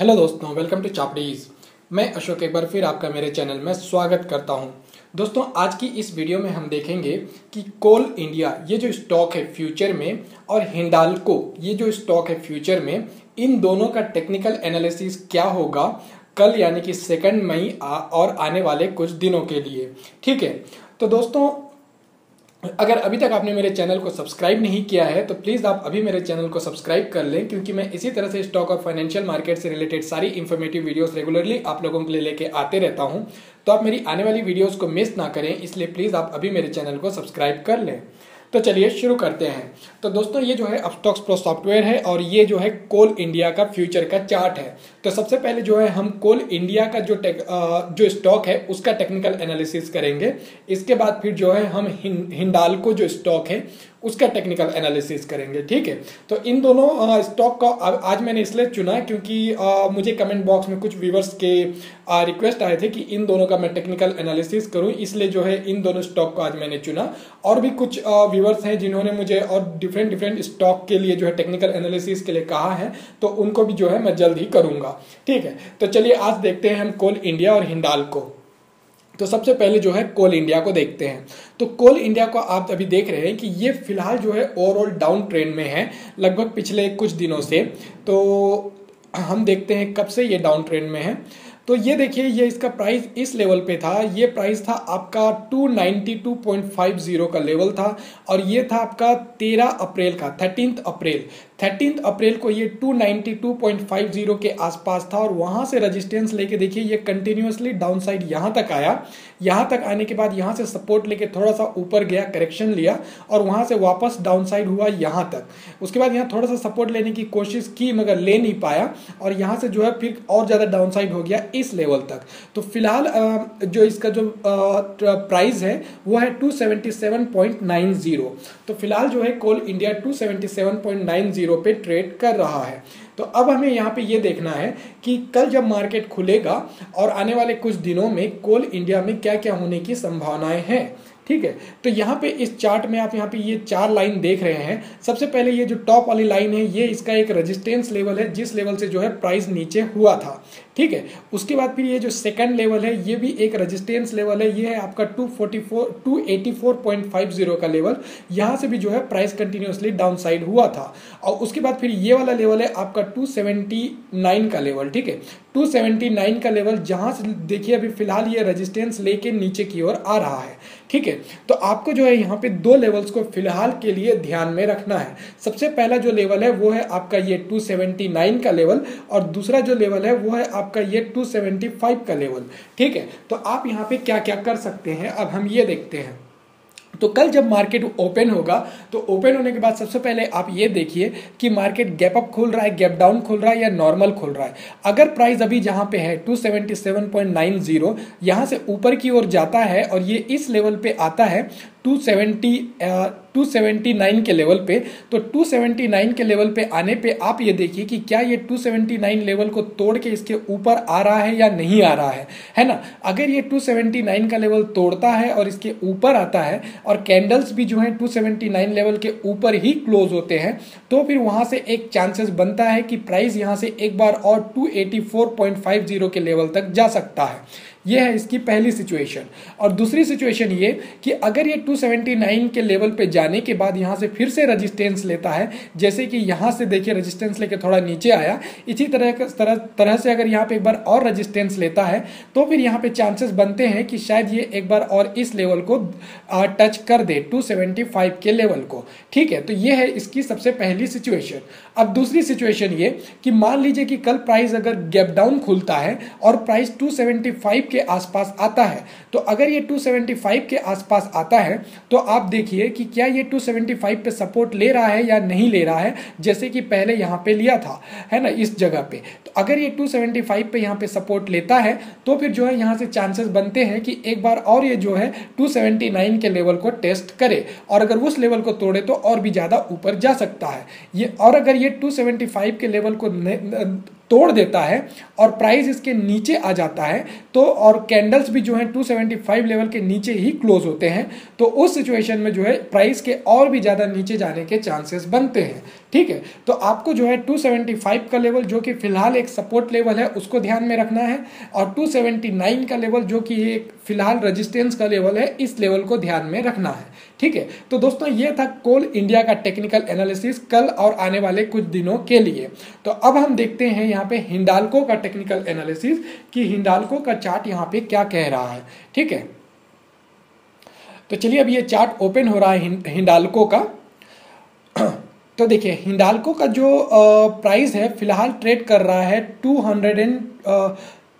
Hello दोस्तों, welcome to चापड़ीज। मैं अशोक एक बार फिर आपका मेरे चैनल में स्वागत करता हूं। दोस्तों, आज की इस वीडियो में हम देखेंगे कि कोल इंडिया ये जो स्टॉक है फ्यूचर में और हिंडाल्को ये जो स्टॉक है फ्यूचर में, इन दोनों का टेक्निकल एनालिसिस क्या होगा कल यानी कि 2 मई और आने वाले कुछ दिनों के लिए। ठीक है, तो दोस्तों अगर अभी तक आपने मेरे चैनल को सब्सक्राइब नहीं किया है तो प्लीज़ आप अभी मेरे चैनल को सब्सक्राइब कर लें, क्योंकि मैं इसी तरह से स्टॉक और फाइनेंशियल मार्केट से रिलेटेड सारी इन्फॉर्मेटिव वीडियोस रेगुलरली आप लोगों के लिए लेके आते रहता हूं। तो आप मेरी आने वाली वीडियोस को मिस ना करें, इसलिए प्लीज़ आप अभी मेरे चैनल को सब्सक्राइब कर लें। तो चलिए शुरू करते हैं। तो दोस्तों, ये जो है अपस्टॉक्स प्रो सॉफ्टवेयर है और ये जो है कोल इंडिया का फ्यूचर का चार्ट है। तो सबसे पहले जो है हम कोल इंडिया का जो स्टॉक है उसका टेक्निकल एनालिसिस करेंगे। इसके बाद फिर जो है हम हिंडाल्को जो स्टॉक है उसका टेक्निकल एनालिसिस करेंगे। ठीक है, तो इन दोनों स्टॉक का आज मैंने इसलिए चुना क्योंकि मुझे कमेंट बॉक्स में कुछ व्यूवर्स के रिक्वेस्ट आए थे कि इन दोनों का मैं टेक्निकल एनालिसिस करूं, इसलिए जो है इन दोनों स्टॉक को आज मैंने चुना। और भी कुछ व्यूवर्स हैं जिन्होंने मुझे और डिफरेंट स्टॉक के लिए जो है टेक्निकल एनालिसिस के लिए कहा है, तो उनको भी जो है मैं जल्द ही करूंगा। ठीक है, तो चलिए आज देखते हैं हम कोल इंडिया और हिंडाल्को। तो सबसे पहले जो है कोल इंडिया को देखते हैं। तो कोल इंडिया को आप अभी देख रहे हैं कि ये फिलहाल जो है ओवरऑल डाउन ट्रेंड में है लगभग पिछले कुछ दिनों से। तो हम देखते हैं कब से ये डाउन ट्रेंड में है। तो ये देखिए, ये इसका प्राइस इस लेवल पे था। ये प्राइस था आपका 292.50 का लेवल था और ये था आपका 13 अप्रैल का 13 अप्रैल को ये 292.50 के आसपास था और वहां से रेजिस्टेंस लेके देखिए ये कंटिन्यूअसली डाउन साइड यहाँ तक आया। यहाँ तक आने के बाद यहाँ से सपोर्ट लेके थोड़ा सा ऊपर गया, करेक्शन लिया और वहां से वापस डाउन साइड हुआ यहाँ तक। उसके बाद यहाँ थोड़ा सा सपोर्ट लेने की कोशिश की मगर ले नहीं पाया और यहाँ से जो है फिर और ज़्यादा डाउन साइड हो गया इस लेवल तक। तो फिलहाल जो इसका जो प्राइस है वो है 277.90। तो फिलहाल जो है कोल इंडिया 277.90 पे ट्रेड कर रहा है। तो अब हमें यहाँ पे ये देखना है कि कल जब मार्केट खुलेगा और आने वाले कुछ दिनों में कोल इंडिया में क्या क्या होने की संभावनाएं हैं। ठीक है, तो यहाँ पे इस चार्ट में आप यहाँ पे ये 4 लाइन देख रहे हैं। सबसे पहले ये जो टॉप वाली लाइन है ये इसका एक रेजिस्टेंस लेवल है जिस लेवल से जो है प्राइस नीचे हुआ था। ठीक है, उसके बाद फिर ये जो सेकंड लेवल है ये भी एक रेजिस्टेंस लेवल है, ये है आपका 284.50 का लेवल। यहाँ से भी जो है प्राइस कंटिन्यूअसली डाउन साइड हुआ था। और उसके बाद फिर ये वाला लेवल है आपका 279 का लेवल। ठीक है, 279 का लेवल जहां से देखिए अभी फिलहाल ये रेजिस्टेंस लेके नीचे की ओर आ रहा है। ठीक है, तो आपको जो है यहाँ पे 2 लेवल्स को फिलहाल के लिए ध्यान में रखना है। सबसे पहला जो लेवल है वो है आपका ये 279 का लेवल और दूसरा जो लेवल है वो है आपका ये 275 का लेवल। ठीक है, तो आप यहाँ पे क्या क्या कर सकते हैं अब हम ये देखते हैं। तो कल जब मार्केट ओपन होगा तो ओपन होने के बाद सबसे पहले आप ये देखिए कि मार्केट गैप अप खोल रहा है, गैप डाउन खोल रहा है या नॉर्मल खोल रहा है। अगर प्राइस अभी जहां पे है 277.90 यहां से ऊपर की ओर जाता है और ये इस लेवल पे आता है 279 के लेवल पे, तो 279 के लेवल पे आने पे आप ये देखिए कि क्या ये 279 लेवल को तोड़ के इसके ऊपर आ रहा है या नहीं आ रहा है ना। अगर ये 279 का लेवल तोड़ता है और इसके ऊपर आता है और कैंडल्स भी जो है 279 लेवल के ऊपर ही क्लोज होते हैं, तो फिर वहां से एक चांसेस बनता है कि प्राइस यहां से एक बार और 284.50 के लेवल तक जा सकता है। ये है इसकी पहली सिचुएशन। और दूसरी सिचुएशन ये कि अगर ये 279 के लेवल पे जाने के बाद यहाँ से फिर से रेजिस्टेंस लेता है, जैसे कि यहाँ से देखिए रेजिस्टेंस लेके थोड़ा नीचे आया, इसी तरह से अगर यहाँ पे एक बार और रेजिस्टेंस लेता है तो फिर यहाँ पे चांसेस बनते हैं कि शायद ये एक बार और इस लेवल को टच कर दे 275 के लेवल को। ठीक है, तो ये है इसकी सबसे पहली सिचुएशन। अब दूसरी सिचुएशन ये कि मान लीजिए कि कल प्राइस अगर गैप डाउन खुलता है और प्राइस 275 के आसपास आता है, तो अगर ये 275 के आसपास आता है तो आप देखिए कि क्या ये 275 पे सपोर्ट ले रहा है या नहीं ले रहा है, जैसे कि पहले यहाँ पे लिया था, है ना, इस जगह पे। तो अगर ये 275 पे यहाँ पे सपोर्ट लेता है तो फिर जो है यहाँ से चांसेस बनते हैं कि एक बार और ये जो है 279 के लेवल को टेस्ट करे और अगर उस लेवल को तोड़े तो और भी ज्यादा ऊपर जा सकता है ये। और अगर ये 275 के लेवल को तोड़ देता है और प्राइस इसके नीचे आ जाता है तो और कैंडल्स भी जो है 275 लेवल के नीचे ही क्लोज होते हैं, तो उस सिचुएशन में जो है प्राइस के और भी ज़्यादा नीचे जाने के चांसेस बनते हैं। ठीक है। तो आपको जो है 275 का लेवल जो कि फिलहाल एक सपोर्ट लेवल है उसको ध्यान में रखना है, और 279 का लेवल जो कि एक फिलहाल रेजिस्टेंस का लेवल है, इस लेवल को ध्यान में रखना है। ठीक है। तो दोस्तों ये था कोल इंडिया का टेक्निकल एनालिसिस कल और आने वाले कुछ दिनों के लिए। तो अब हम देखते हैं यहाँ पे हिंडाल्को का टेक्निकल एनालिसिस कि हिंडाल्को का चार्ट यहाँ पे क्या कह रहा है। ठीक है। तो चलिए अब ये चार्ट ओपन हो रहा है हिंडाल्को का। तो देखिए हिंडाल्को का जो प्राइस है फिलहाल ट्रेड कर रहा है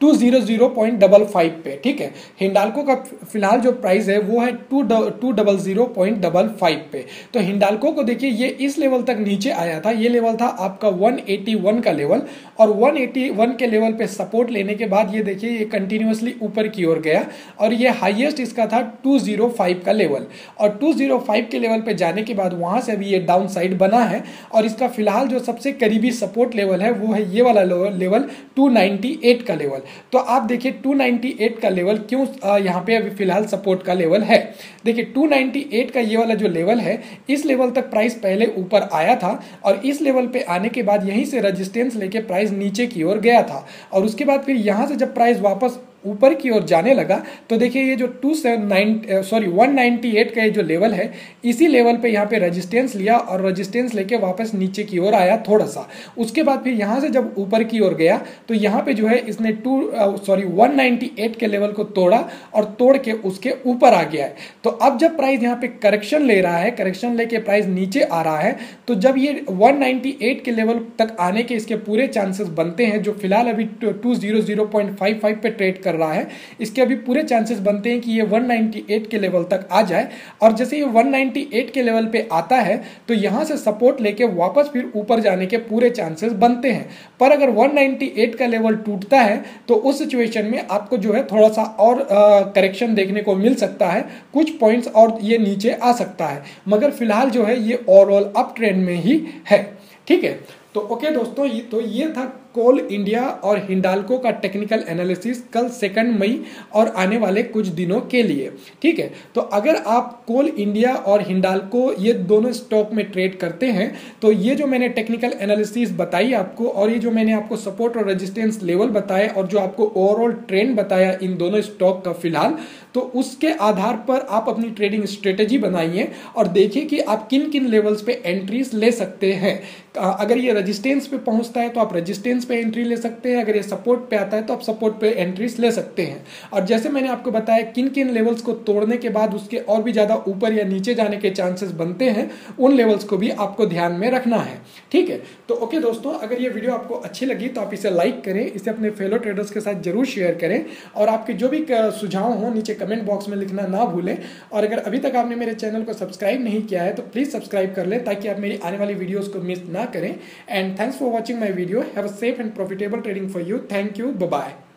200.55 पे। ठीक है। हिंडाल्को का फिलहाल जो प्राइस है वो है 200.55 पे। तो हिंडाल्को को देखिए ये इस लेवल तक नीचे आया था, ये लेवल था आपका 181 का लेवल, और 181 के लेवल पे सपोर्ट लेने के बाद ये देखिए ये कंटिन्यूअसली ऊपर की ओर गया, और ये हाईएस्ट इसका था 205 का लेवल, और 205 के लेवल पे जाने के बाद वहां से अभी ये डाउन साइड बना है, और इसका फिलहाल जो सबसे करीबी सपोर्ट लेवल है वो है ये वाला लेवल 298 का लेवल। तो आप देखिए 298 का लेवल क्यों यहाँ पे अभी फिलहाल सपोर्ट का लेवल है। देखिए 298 का ये वाला जो लेवल है, इस लेवल तक प्राइस पहले ऊपर आया था, और इस लेवल पे आने के बाद यहीं से रेजिस्टेंस लेके प्राइस नीचे की ओर गया था, और उसके बाद फिर यहाँ से जब प्राइस वापस ऊपर की ओर जाने लगा तो देखिए ये जो 198 का ये जो लेवल है, इसी लेवल पे यहाँ पे रेजिस्टेंस लिया और रेजिस्टेंस लेके वापस नीचे की ओर आया थोड़ा सा। उसके बाद फिर यहाँ से जब ऊपर की ओर गया तो यहाँ पे जो है इसने 198 के लेवल को तोड़ा और तोड़ के उसके ऊपर आ गया है। तो अब जब प्राइस यहाँ पे करेक्शन ले रहा है, करेक्शन लेके प्राइस नीचे आ रहा है, तो जब ये 198 के लेवल तक आने के इसके पूरे चांसेस बनते हैं, जो फिलहाल अभी 200.55 पे ट्रेड कर रहा है, इसके अभी पूरे चांसेस बनते हैं कि ये 198 के लेवल तक आ जाए, और जैसे ये 198 के लेवल पे आता है तो यहां से सपोर्ट लेके वापस फिर ऊपर जाने के पूरे चांसेस बनते हैं। पर अगर 198 का लेवल टूटता है तो उस सिचुएशन में आपको जो है थोड़ा सा और करेक्शन देखने को मिल सकता है, कुछ पॉइंट्स और ये नीचे आ सकता है, मगर फिलहाल जो है ये ओवरऑल अप ट्रेंड में ही है। ठीक है। तो ओके दोस्तों, ये था कोल इंडिया और हिंडाल्को का टेक्निकल एनालिसिस कल 2 मई और आने वाले कुछ दिनों के लिए। ठीक है। तो अगर आप कोल इंडिया और हिंडाल्को ये दोनों स्टॉक में ट्रेड करते हैं तो ये जो मैंने टेक्निकल एनालिसिस बताई आपको, और ये जो मैंने आपको सपोर्ट और रेजिस्टेंस लेवल बताए, और जो आपको ओवरऑल ट्रेंड बताया इन दोनों स्टॉक का फिलहाल, तो उसके आधार पर आप अपनी ट्रेडिंग स्ट्रेटेजी बनाइए और देखिए कि आप किन किन लेवल्स पे एंट्रीज ले सकते हैं। अगर ये रेजिस्टेंस पे पहुंचता है तो आप रेजिस्टेंस पे एंट्री ले सकते हैं, अगर ये सपोर्ट पे आता है तो आप सपोर्ट पे एंट्रीज ले सकते हैं। और जैसे मैंने आपको बताया किन किन लेवल्स को तोड़ने के बाद उसके और भी ज्यादा ऊपर या नीचे जाने के चांसेस बनते हैं, उन लेवल्स को भी आपको ध्यान में रखना है। ठीक है। तो ओके दोस्तों, अगर ये वीडियो आपको अच्छी लगी तो आप इसे लाइक करें, इसे अपने फेलो ट्रेडर्स के साथ जरूर शेयर करें, और आपके जो भी सुझाव हो नीचे कमेंट बॉक्स में लिखना ना भूलें। और अगर अभी तक आपने मेरे चैनल को सब्सक्राइब नहीं किया है तो प्लीज सब्सक्राइब कर लें, ताकि आप मेरी आने वाली वीडियोस को मिस ना करें। And thanks for watching my video. Have a safe and profitable trading for you. Thank you. Bye bye.